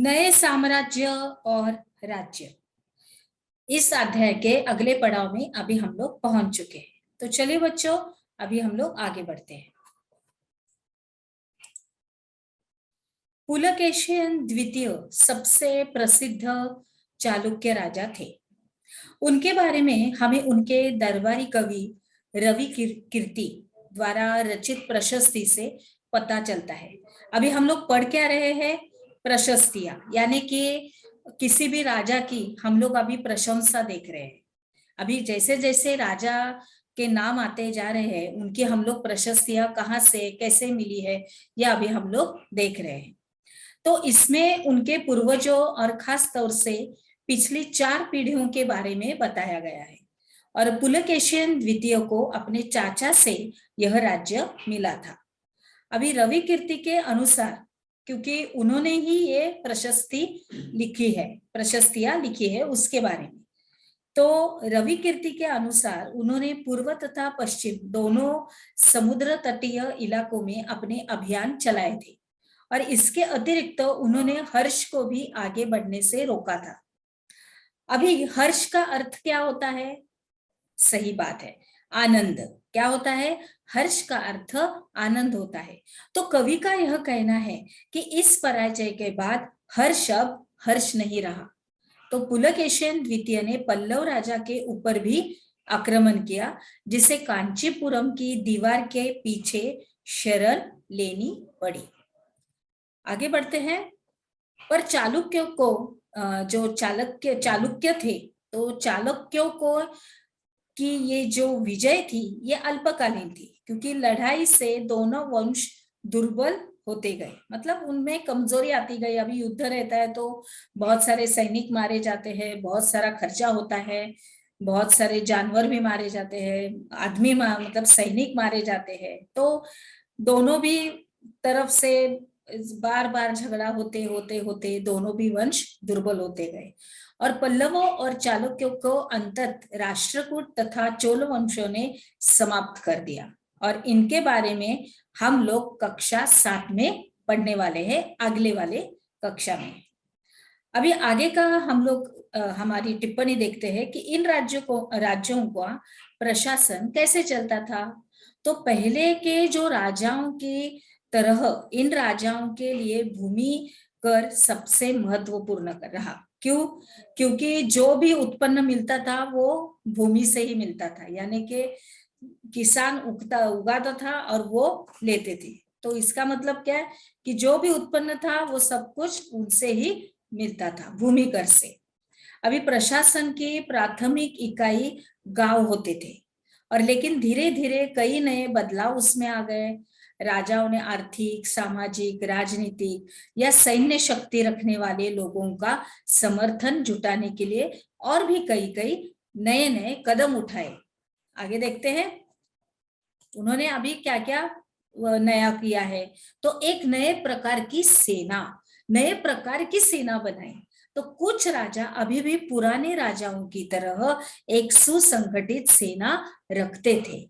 नए साम्राज्य और राज्य। इस अध्याय के अगले पड़ाव में अभी हम लोग पहुंच चुके हैं। तो चलिए बच्चों, अभी हम लोग आगे बढ़ते हैं। पुलकेशिन द्वितीय सबसे प्रसिद्ध चालुक्य राजा थे। उनके बारे में हमें उनके दरबारी कवि रवि कीर्ति द्वारा रचित प्रशस्ति से पता चलता है। अभी हम लोग पढ़ क्या रहे हैं? प्रशस्तियां, यानी कि किसी भी राजा की हम लोग अभी प्रशंसा देख रहे हैं। अभी जैसे जैसे राजा के नाम आते जा रहे हैं, उनकी हम लोग प्रशस्तियां कहाँ से कैसे मिली है, यह अभी हम लोग देख रहे हैं। तो इसमें उनके पूर्वजों और खास तौर से पिछली 4 पीढ़ियों के बारे में बताया गया है। और पुलकेशिन द्वितीय को अपने चाचा से यह राज्य मिला था। अभी रवि कीर्ति के अनुसार, क्योंकि उन्होंने ही ये प्रशस्तियां लिखी है उसके बारे में, तो रवि कीर्ति के अनुसार उन्होंने पूर्व तथा पश्चिम दोनों समुद्र तटीय इलाकों में अपने अभियान चलाए थे। और इसके अतिरिक्त तो उन्होंने हर्ष को भी आगे बढ़ने से रोका था। अभी हर्ष का अर्थ क्या होता है? सही बात है, आनंद। क्या होता है? हर्ष का अर्थ आनंद होता है। तो कवि का यह कहना है कि इस पराजय के बाद हर्ष अब हर्ष नहीं रहा। तो पुलकेशिन द्वितीय ने पल्लव राजा के ऊपर भी आक्रमण किया, जिसे कांचीपुरम की दीवार के पीछे शरण लेनी पड़ी। आगे बढ़ते हैं। पर चालुक्यों को जो चालुक्य थे, तो चालुक्यों को कि ये जो विजय थी ये अल्पकालीन थी, क्योंकि लड़ाई से दोनों वंश दुर्बल होते गए, मतलब उनमें कमजोरी आती गई। अभी युद्ध रहता है तो बहुत सारे सैनिक मारे जाते हैं, बहुत सारा खर्चा होता है, बहुत सारे जानवर भी मारे जाते हैं, मतलब सैनिक मारे जाते हैं। तो दोनों भी तरफ से बार बार झगड़ा होते होते होते दोनों भी वंश दुर्बल होते गए। और पल्लवों और चालुक्यों को अंतत राष्ट्रकूट तथा चोल वंशों ने समाप्त कर दिया। और इनके बारे में हम लोग कक्षा 7 में पढ़ने वाले हैं, अगले वाले कक्षा में। अभी आगे का हम लोग हमारी टिप्पणी देखते हैं कि इन राज्यों का प्रशासन कैसे चलता था। तो पहले के जो राजाओं की तरह इन राजाओं के लिए भूमि कर सबसे महत्वपूर्ण रहा। क्यों? क्योंकि जो भी उत्पन्न मिलता था वो भूमि से ही मिलता था, यानी कि किसान उगाता था और वो लेते थे। तो इसका मतलब क्या है कि जो भी उत्पन्न था वो सब कुछ उनसे ही मिलता था, भूमि कर से। अभी प्रशासन की प्राथमिक इकाई गांव होते थे, और लेकिन धीरे धीरे कई नए बदलाव उसमें आ गए। राजाओं ने आर्थिक, सामाजिक, राजनीतिक या सैन्य शक्ति रखने वाले लोगों का समर्थन जुटाने के लिए और भी कई कई नए नए कदम उठाए। आगे देखते हैं उन्होंने अभी क्या क्या नया किया है। तो एक नए प्रकार की सेना बनाई। तो कुछ राजा अभी भी पुराने राजाओं की तरह एक सुसंगठित सेना रखते थे,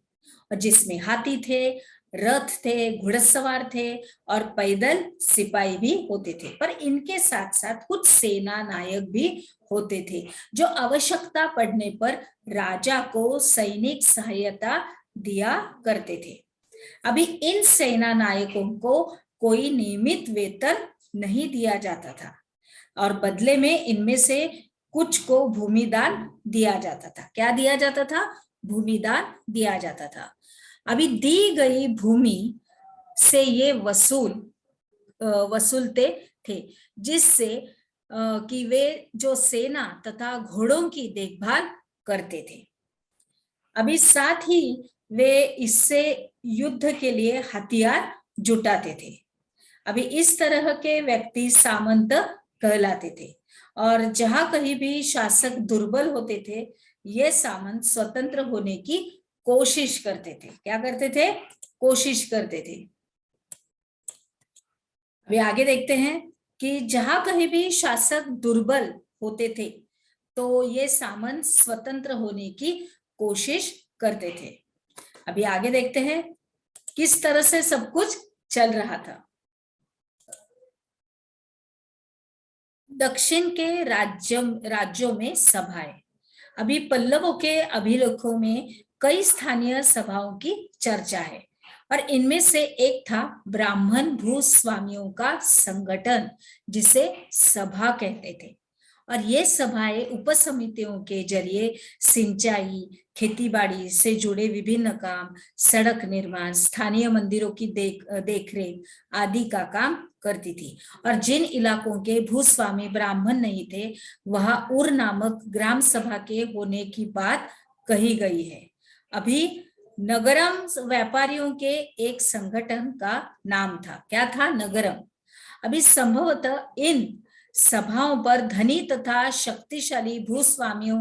और जिसमें हाथी थे, रथ थे, घुड़सवार थे और पैदल सिपाही भी होते थे। पर इनके साथ साथ कुछ सेना नायक भी होते थे, जो आवश्यकता पड़ने पर राजा को सैनिक सहायता दिया करते थे। अभी इन सेना नायकों को कोई नियमित वेतन नहीं दिया जाता था, और बदले में इनमें से कुछ को भूमिदान दिया जाता था। क्या दिया जाता था? भूमिदान दिया जाता था। अभी दी गई भूमि से ये वसूलते थे, जिससे कि वे जो सेना तथा घोड़ों की देखभाल करते थे। अभी साथ ही वे इससे युद्ध के लिए हथियार जुटाते थे। अभी इस तरह के व्यक्ति सामंत कहलाते थे, और जहां कहीं भी शासक दुर्बल होते थे, ये सामंत स्वतंत्र होने की कोशिश करते थे। क्या करते थे? कोशिश करते थे। अभी आगे देखते हैं कि जहां कहीं भी शासक दुर्बल होते थे, तो ये सामंत स्वतंत्र होने की कोशिश करते थे। अभी आगे देखते हैं किस तरह से सब कुछ चल रहा था। दक्षिण के राज्यों में सभाएं। अभी पल्लवों के अभिलेखों में कई स्थानीय सभाओं की चर्चा है, और इनमें से एक था ब्राह्मण भूस्वामियों का संगठन, जिसे सभा कहते थे। और ये सभाएं उपसमितियों के जरिए सिंचाई, खेतीबाड़ी से जुड़े विभिन्न काम, सड़क निर्माण, स्थानीय मंदिरों की देखरेख आदि का काम करती थी। और जिन इलाकों के भूस्वामी ब्राह्मण नहीं थे, वहां उर नामक ग्राम सभा के होने की बात कही गई है। अभी नगरम व्यापारियों के एक संगठन का नाम था, क्या था? नगरम। अभी संभवतः इन सभाओं पर धनी तथा शक्तिशाली भूस्वामियों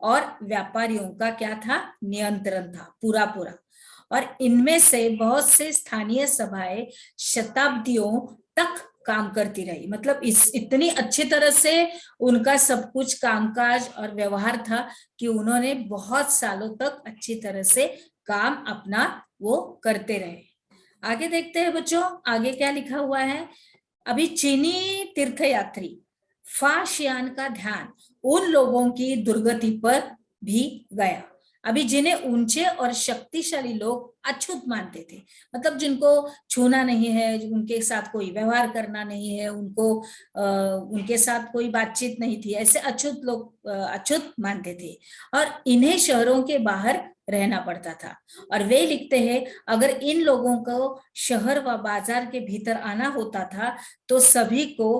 और व्यापारियों का क्या था? नियंत्रण था पूरा पूरा। और इनमें से बहुत से स्थानीय सभाएं शताब्दियों तक काम करती रही। मतलब इस इतनी अच्छी तरह से उनका सब कुछ कामकाज और व्यवहार था कि उन्होंने बहुत सालों तक अच्छी तरह से काम अपना वो करते रहे। आगे देखते हैं बच्चों, आगे क्या लिखा हुआ है। अभी चीनी तीर्थयात्री फा शियान का ध्यान उन लोगों की दुर्गति पर भी गया, अभी जिन्हें ऊंचे और शक्तिशाली लोग अछूत मानते थे। मतलब जिनको छूना नहीं है, उनके साथ कोई व्यवहार करना नहीं है, उनके साथ कोई बातचीत नहीं थी, ऐसे अछूत लोग अछूत मानते थे। और इन्हें शहरों के बाहर रहना पड़ता था। और वे लिखते हैं, अगर इन लोगों को शहर व बाजार के भीतर आना होता था तो सभी को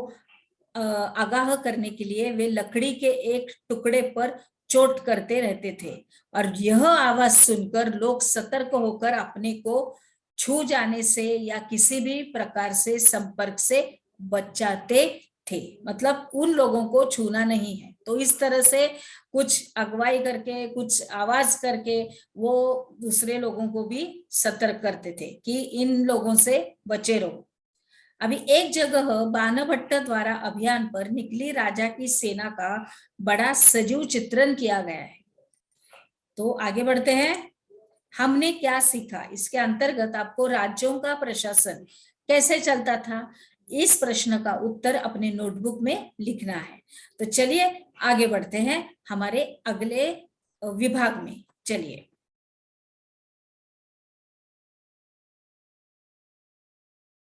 आगाह करने के लिए वे लकड़ी के एक टुकड़े पर चोट करते रहते थे। और यह आवाज सुनकर लोग सतर्क होकर अपने को छू जाने से या किसी भी प्रकार से संपर्क से बचाते थे। मतलब उन लोगों को छूना नहीं है। तो इस तरह से कुछ अगुवाई करके, कुछ आवाज करके वो दूसरे लोगों को भी सतर्क करते थे कि इन लोगों से बचे रहो। अभी एक जगह बाणभट्ट द्वारा अभियान पर निकली राजा की सेना का बड़ा सजीव चित्रण किया गया है। तो आगे बढ़ते हैं, हमने क्या सीखा। इसके अंतर्गत आपको राज्यों का प्रशासन कैसे चलता था, इस प्रश्न का उत्तर अपने नोटबुक में लिखना है। तो चलिए आगे बढ़ते हैं हमारे अगले विभाग में। चलिए